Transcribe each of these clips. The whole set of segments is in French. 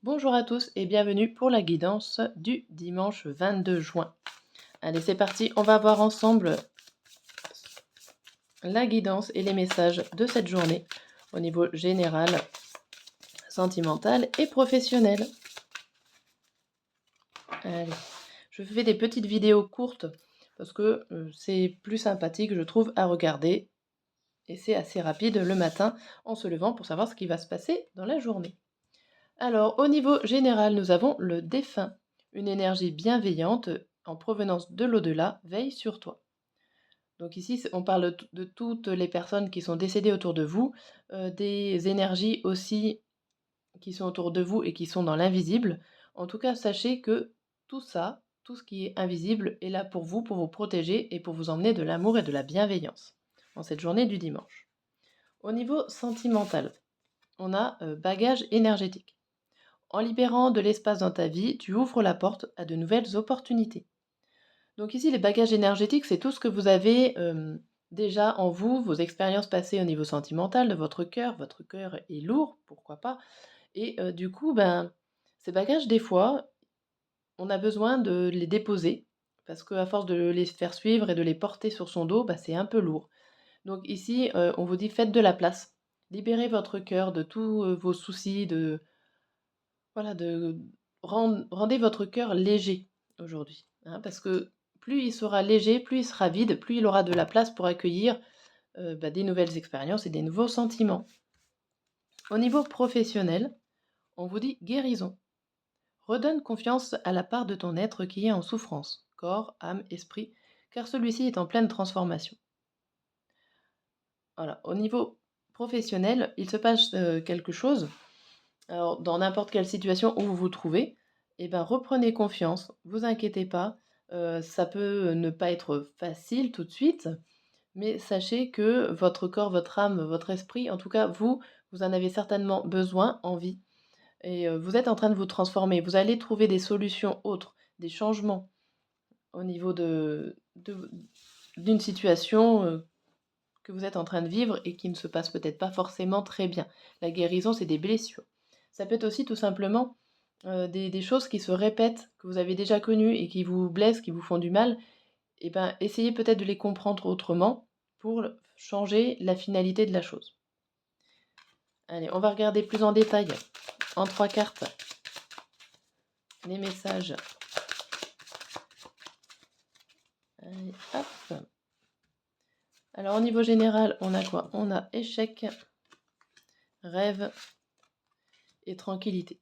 Bonjour à tous et bienvenue pour la guidance du dimanche 22 juin. Allez, c'est parti, on va voir ensemble la guidance et les messages de cette journée au niveau général, sentimental et professionnel. Allez, je fais des petites vidéos courtes parce que c'est plus sympathique, je trouve, à regarder et c'est assez rapide le matin en se levant pour savoir ce qui va se passer dans la journée. Alors, au niveau général, nous avons le défunt, une énergie bienveillante en provenance de l'au-delà veille sur toi. Donc ici, on parle de toutes les personnes qui sont décédées autour de vous, des énergies aussi qui sont autour de vous et qui sont dans l'invisible. En tout cas, sachez que tout ça, tout ce qui est invisible, est là pour vous protéger et pour vous emmener de l'amour et de la bienveillance en cette journée du dimanche. Au niveau sentimental, on a bagage énergétique. En libérant de l'espace dans ta vie, tu ouvres la porte à de nouvelles opportunités. Donc ici, les bagages énergétiques, c'est tout ce que vous avez déjà en vous, vos expériences passées au niveau sentimental de votre cœur. Votre cœur est lourd, pourquoi pas. Et du coup, ces bagages, des fois, on a besoin de les déposer, parce qu'à force de les faire suivre et de les porter sur son dos, c'est un peu lourd. Donc ici, on vous dit faites de la place. Libérez votre cœur de tous vos soucis, voilà, rendez votre cœur léger aujourd'hui, hein, parce que plus il sera léger, plus il sera vide, plus il aura de la place pour accueillir des nouvelles expériences et des nouveaux sentiments. Au niveau professionnel, on vous dit guérison. Redonne confiance à la part de ton être qui est en souffrance, corps, âme, esprit, car celui-ci est en pleine transformation. Voilà. Au niveau professionnel, il se passe quelque chose. Alors, dans n'importe quelle situation où vous vous trouvez, reprenez confiance, vous inquiétez pas. Ça peut ne pas être facile tout de suite, mais sachez que votre corps, votre âme, votre esprit, en tout cas vous en avez certainement besoin, envie, et vous êtes en train de vous transformer. Vous allez trouver des solutions autres, des changements au niveau d'une situation que vous êtes en train de vivre et qui ne se passe peut-être pas forcément très bien. La guérison, c'est des blessures. Ça peut être aussi tout simplement des choses qui se répètent, que vous avez déjà connues et qui vous blessent, qui vous font du mal. Et essayez peut-être de les comprendre autrement pour changer la finalité de la chose. Allez, on va regarder plus en détail en 3 cartes les messages. Allez, hop. Alors au niveau général, on a quoi? On a échec, rêve et tranquillité.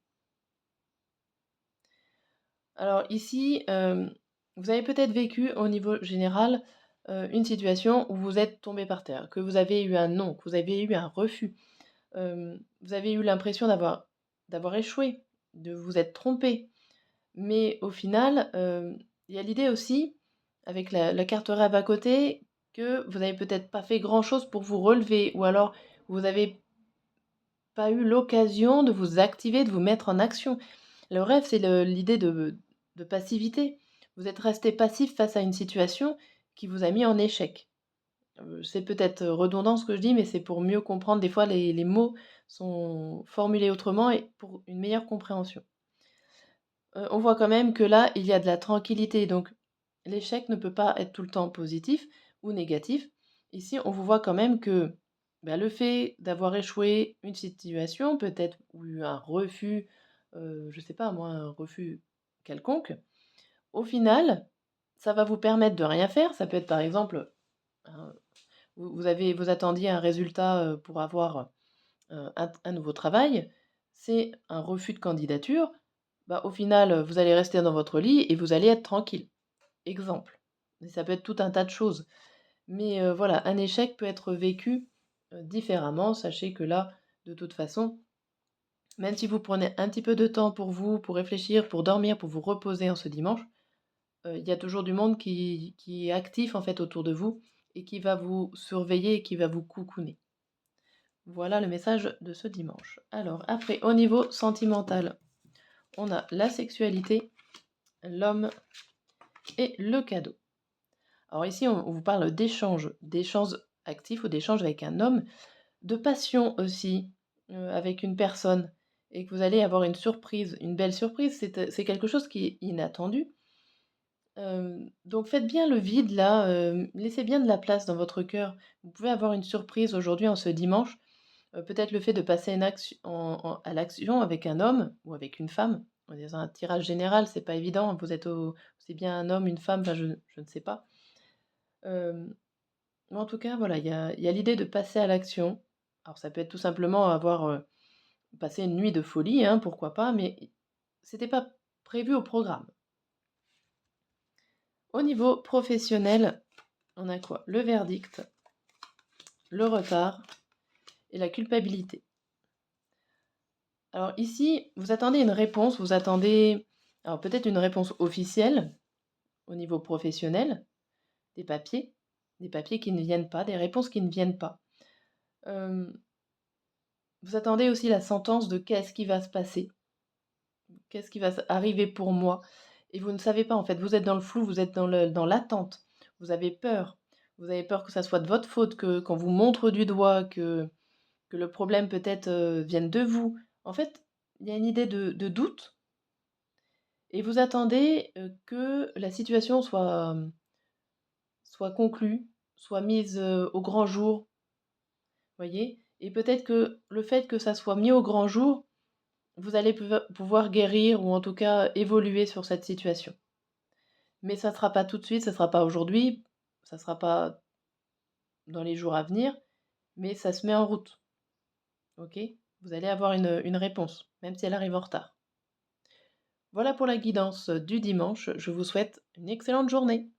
Alors ici, vous avez peut-être vécu au niveau général une situation où vous êtes tombé par terre, que vous avez eu un non, que vous avez eu un refus. Vous avez eu l'impression d'avoir échoué, de vous être trompé. Mais au final, il y a l'idée aussi, avec la carte rêve à côté, que vous n'avez peut-être pas fait grand-chose pour vous relever, ou alors vous n'avez pas eu l'occasion de vous activer, de vous mettre en action. Le rêve, c'est l'idée de passivité. Vous êtes resté passif face à une situation qui vous a mis en échec. C'est peut-être redondant ce que je dis, mais c'est pour mieux comprendre. Des fois, les mots sont formulés autrement et pour une meilleure compréhension. On voit quand même que là, il y a de la tranquillité, donc l'échec ne peut pas être tout le temps positif ou négatif. Ici, on vous voit quand même que, le fait d'avoir échoué une situation, peut-être ou eu un refus, je ne sais pas moi, un refus quelconque, au final, ça va vous permettre de rien faire. Ça peut être par exemple, un vous attendiez un résultat, pour avoir, un nouveau travail, c'est un refus de candidature, au final, vous allez rester dans votre lit et vous allez être tranquille. Exemple. Et ça peut être tout un tas de choses. Mais voilà, un échec peut être vécu, différemment. Sachez que là, de toute façon, même si vous prenez un petit peu de temps pour vous, pour réfléchir, pour dormir, pour vous reposer en ce dimanche, il y a toujours du monde qui est actif, en fait, autour de vous et qui va vous surveiller et qui va vous coucouner. Voilà le message de ce dimanche. Alors après, au niveau sentimental, on a la sexualité, l'homme et le cadeau. Alors ici, on vous parle d'échanges actifs ou d'échanges avec un homme, de passion aussi avec une personne et que vous allez avoir une surprise, une belle surprise. C'est quelque chose qui est inattendu. Donc faites bien le vide là, laissez bien de la place dans votre cœur. Vous pouvez avoir une surprise aujourd'hui en ce dimanche, peut-être le fait de passer une action à l'action avec un homme ou avec une femme. Dans un tirage général, c'est pas évident, c'est bien un homme, une femme, enfin je ne sais pas. Hem, mais en tout cas, voilà, il y a l'idée de passer à l'action. Alors ça peut être tout simplement passer une nuit de folie, hein, pourquoi pas, mais c'était pas prévu au programme. Au niveau professionnel, on a quoi? Le verdict, le retard et la culpabilité. Alors ici, vous attendez une réponse, vous attendez alors peut-être une réponse officielle au niveau professionnel, des papiers, des papiers qui ne viennent pas, des réponses qui ne viennent pas. Hem, vous attendez aussi la sentence de qu'est-ce qui va se passer? Qu'est-ce qui va arriver pour moi? Et vous ne savez pas en fait, vous êtes dans le flou, vous êtes dans l'attente. Vous avez peur. Vous avez peur que ça soit de votre faute, que qu'on vous montre du doigt, que le problème peut-être, vienne de vous. En fait, il y a une idée de doute et vous attendez, que la situation soit conclue, soit mise, au grand jour, voyez? Et peut-être que le fait que ça soit mis au grand jour, vous allez pouvoir guérir ou en tout cas évoluer sur cette situation. Mais ça ne sera pas tout de suite, ça ne sera pas aujourd'hui, ça ne sera pas dans les jours à venir, mais ça se met en route, OK? Vous allez avoir une réponse, même si elle arrive en retard. Voilà pour la guidance du dimanche, je vous souhaite une excellente journée.